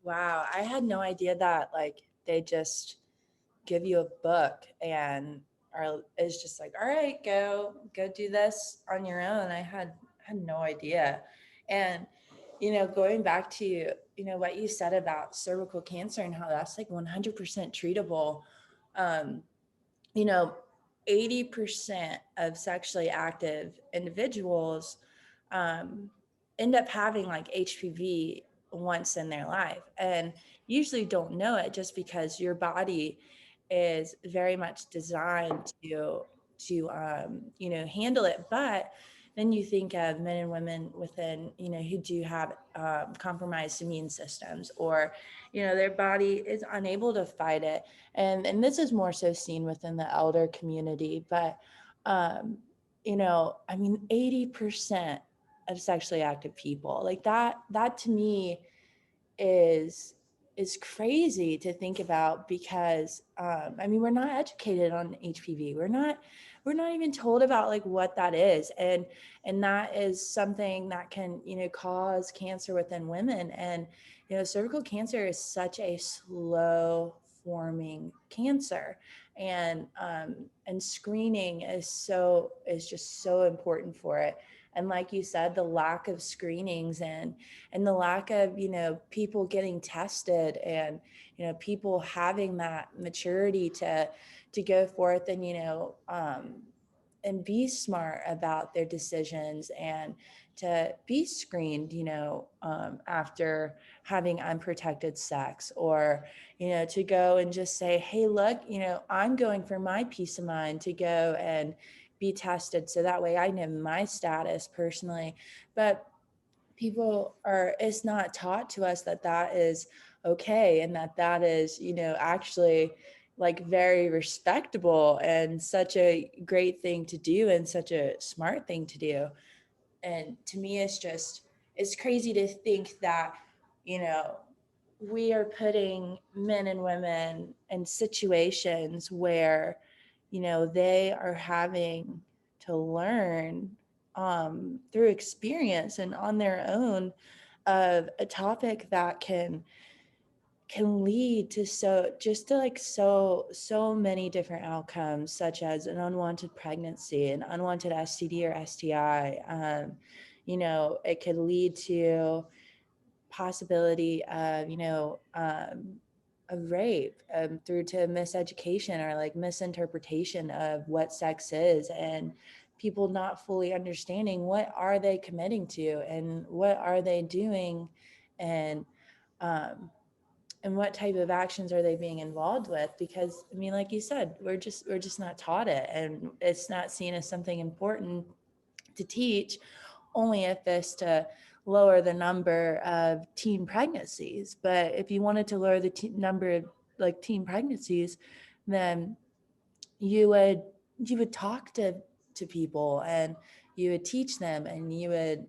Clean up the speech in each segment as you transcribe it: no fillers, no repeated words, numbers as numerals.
Wow, I had no idea that like they just give you a book and are is just like, all right, go do this on your own. I had no idea. And going back to what you said about cervical cancer and how that's like 100% treatable. Um, you know, 80% of sexually active individuals um, end up having like HPV once in their life and usually don't know it just because your body is very much designed to handle it. But then you think of men and women within who do have compromised immune systems, or their body is unable to fight it. And this is more so seen within the elder community. But um 80% of sexually active people, like that to me is is crazy to think about, because we're not educated on HPV. We're not even told about like what that is, and that is something that can cause cancer within women. And cervical cancer is such a slow forming cancer, and screening is just so important for it. And like you said, the lack of screenings and the lack of people getting tested, and people having that maturity to go forth and and be smart about their decisions, and to be screened after having unprotected sex, or to go and just say, hey, look, I'm going for my peace of mind to go and be tested, so that way I know my status personally. But it's not taught to us that that is okay, and that is actually like very respectable and such a great thing to do and such a smart thing to do. And to me, it's crazy to think that you know we are putting men and women in situations where they are having to learn through experience and on their own of a topic that can lead to so many different outcomes, such as an unwanted pregnancy, an unwanted STD or STI. It could lead to possibility of a rape, through to miseducation or like misinterpretation of what sex is, and people not fully understanding what are they committing to and what are they doing, and um, and what type of actions are they being involved with. Because like you said, we're just not taught it, and it's not seen as something important to teach, only if it's to lower the number of teen pregnancies. But if you wanted to lower the number of like teen pregnancies, then you would you would talk to people, and you would teach them, and you would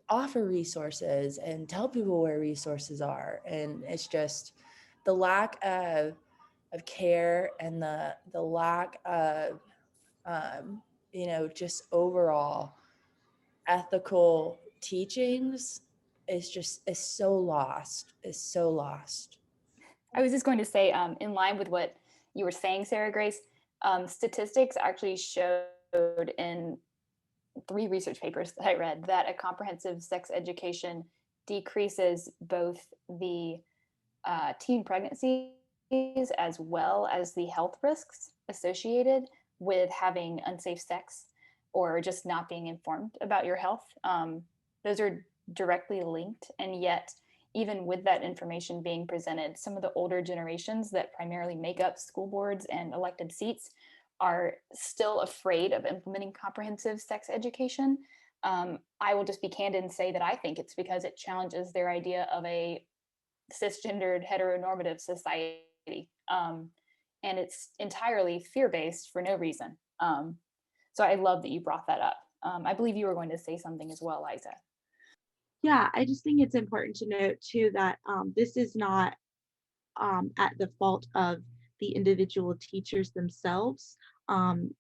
offer resources and tell people where resources are. And it's just the lack of care, and the lack of just overall ethical teachings is so lost. Is so lost. I was just going to say, in line with what you were saying, Sarah Grace, statistics actually showed in 3 research papers that I read that a comprehensive sex education decreases both the teen pregnancies as well as the health risks associated with having unsafe sex or just not being informed about your health. Those are directly linked. And yet, even with that information being presented, some of the older generations that primarily make up school boards and elected seats are still afraid of implementing comprehensive sex education. I will just be candid and say that I think it's because it challenges their idea of a cisgendered heteronormative society. And it's entirely fear based for no reason. So I love that you brought that up. I believe you were going to say something as well, Liza. Yeah, I just think it's important to note too that this is not at the fault of the individual teachers themselves,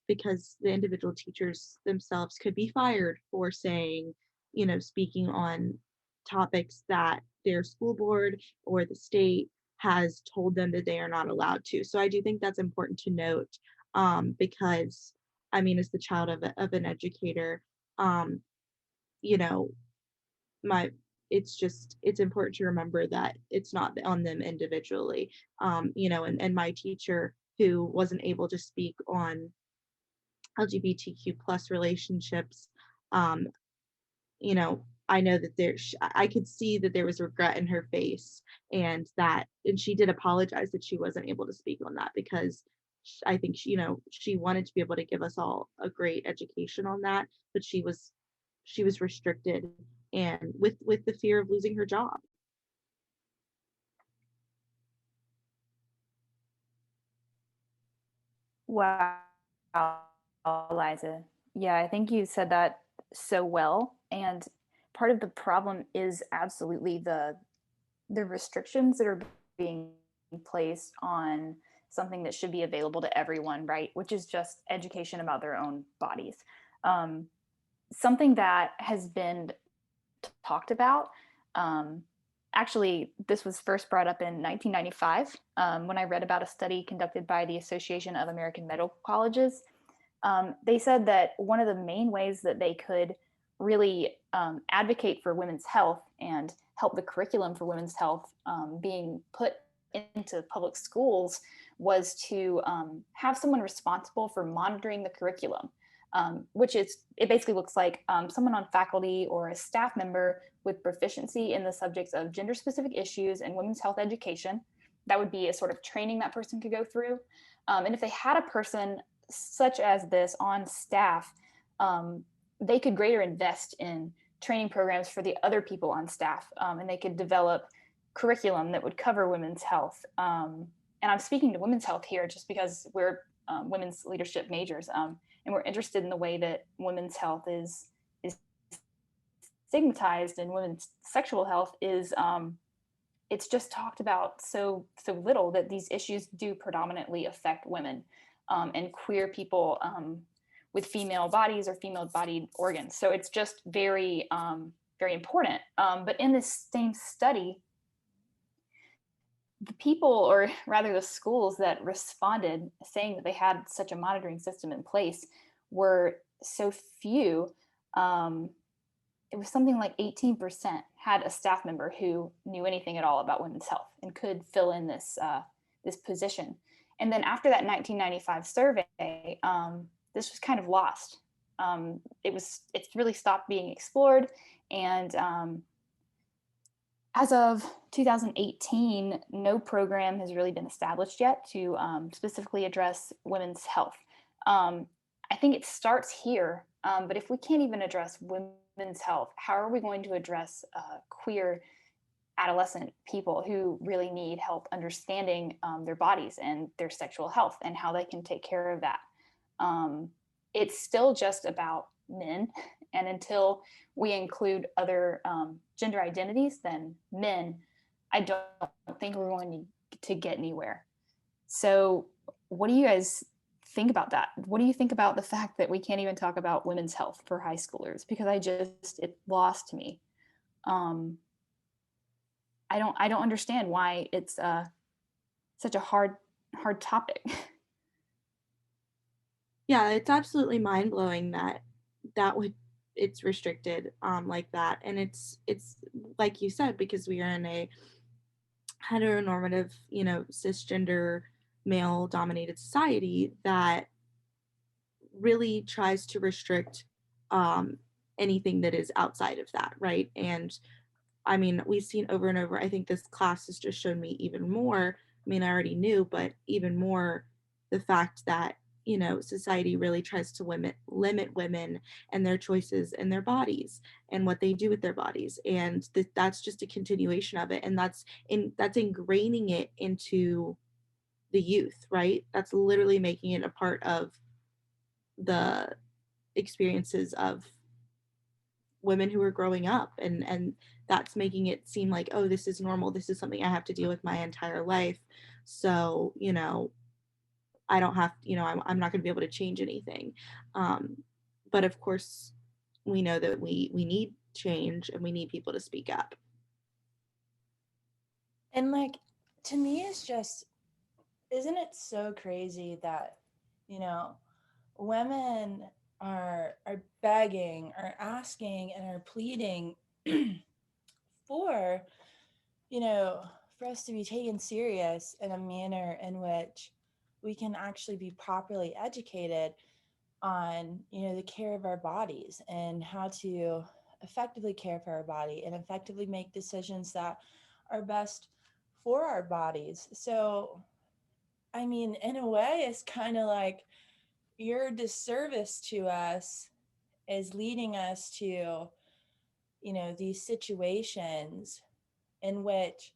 because the individual teachers themselves could be fired for saying, speaking on topics that their school board or the state has told them that they are not allowed to. So I do think that's important to note, because I mean, as the child of an educator, um, you know, my it's just it's important to remember that it's not on them individually. And my teacher who wasn't able to speak on LGBTQ plus relationships, um, I know that I could see that there was regret in her face, and she did apologize that she wasn't able to speak on that because I think she wanted to be able to give us all a great education on that, but she was restricted and with the fear of losing her job. Wow, Liza. Yeah, I think you said that so well. And part of the problem is absolutely the restrictions that are being placed on something that should be available to everyone, right? Which is just education about their own bodies. Um, Something that has been talked about. Um, Actually, this was first brought up in 1995 when I read about a study conducted by the Association of American Medical Colleges. They said that one of the main ways that they could really advocate for women's health and help the curriculum for women's health being put into public schools was to have someone responsible for monitoring the curriculum, which is it basically looks like someone on faculty or a staff member with proficiency in the subjects of gender specific issues and women's health education. That would be a sort of training that person could go through. And if they had a person such as this on staff, they could greater invest in training programs for the other people on staff, and they could develop curriculum that would cover women's health. And I'm speaking to women's health here just because we're women's leadership majors, and we're interested in the way that women's health is stigmatized, and women's sexual health is it's just talked about so little that these issues do predominantly affect women and queer people with female bodies or female bodied organs. So it's just very important. But in this same study, the people, or rather the schools that responded saying that they had such a monitoring system in place, were so few. It was something like 18% had a staff member who knew anything at all about women's health and could fill in this position. And then after that 1995 survey, this was kind of lost. It's really stopped being explored, and as of 2018, no program has really been established yet to specifically address women's health. I think it starts here, but if we can't even address women's health, how are we going to address queer adolescent people who really need help understanding their bodies and their sexual health and how they can take care of that? It's still just about men, and until we include other gender identities than men, I don't think we're going to get anywhere. So, what do you guys think about that? What do you think about the fact that we can't even talk about women's health for high schoolers? Because it lost me. I don't understand why it's such a hard topic. Yeah, it's absolutely mind blowing that would it's restricted like that, and it's like you said, because we are in a heteronormative, cisgender male dominated society that really tries to restrict um, anything that is outside of that, right? And I mean, we've seen over and over. I think this class has just shown me even more. I mean, I already knew, but even more the fact that, society really tries to limit women and their choices and their bodies and what they do with their bodies. And that's just a continuation of it. And that's ingraining it into the youth, right? That's literally making it a part of the experiences of women who are growing up, and that's making it seem like, oh, this is normal, this is something I have to deal with my entire life, so I don't have, I'm not going to be able to change anything. But of course we know that we need change, and we need people to speak up. And like, to me, it's just, isn't it so crazy that, you know, women are begging, are asking, and are pleading for, you know, for us to be taken serious in a manner in which we can actually be properly educated on, you know, the care of our bodies and how to effectively care for our body and effectively make decisions that are best for our bodies. So, I mean, in a way, it's kind of like your disservice to us is leading us to, you know, these situations in which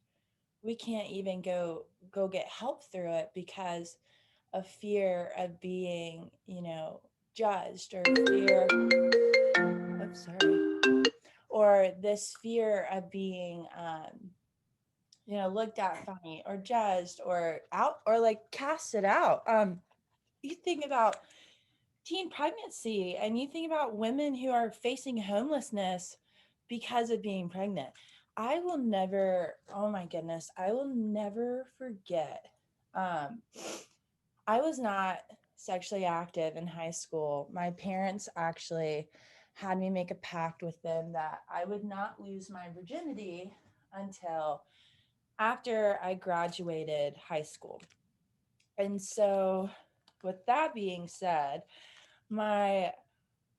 we can't even go get help through it because of fear of being, you know, judged, or fear, oops, sorry, or this fear of being you know, looked at funny or judged or out or like casted out. You think about teen pregnancy and you think about women who are facing homelessness because of being pregnant. I will never, oh my goodness, I will never forget. Um, I was not sexually active in high school. My parents actually had me make a pact with them that I would not lose my virginity until after I graduated high school. And so, with that being said, my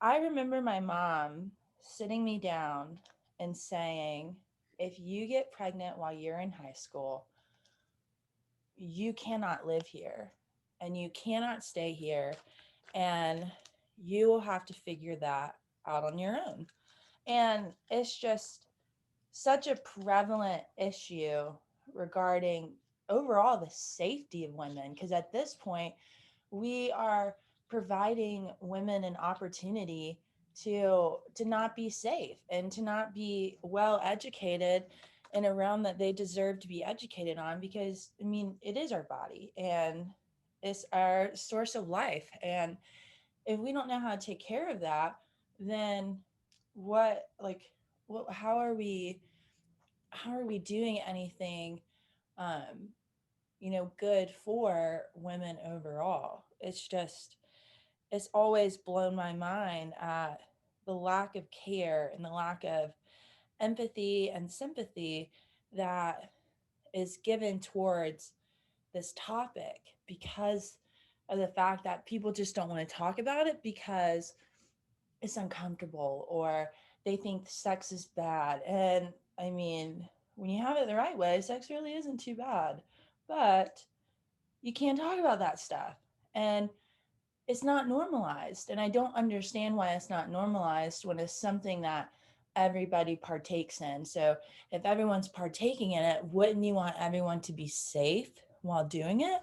I remember my mom sitting me down and saying, if you get pregnant while you're in high school, you cannot live here and you cannot stay here, and you will have to figure that out on your own. And it's just such a prevalent issue regarding overall the safety of women, because at this point we are providing women an opportunity to not be safe and to not be well educated in a realm that they deserve to be educated on, because I mean, it is our body and it's our source of life, and if we don't know how to take care of that, then what, like, what, how are we doing anything um you know, good for women overall? It's just, it's always blown my mind at the lack of care and the lack of empathy and sympathy that is given towards this topic, because of the fact that people just don't want to talk about it because it's uncomfortable or they think sex is bad. And I mean, when you have it the right way, sex really isn't too bad. But you can't talk about that stuff. And it's not normalized. And I don't understand why it's not normalized when it's something that everybody partakes in. So if everyone's partaking in it, wouldn't you want everyone to be safe while doing it?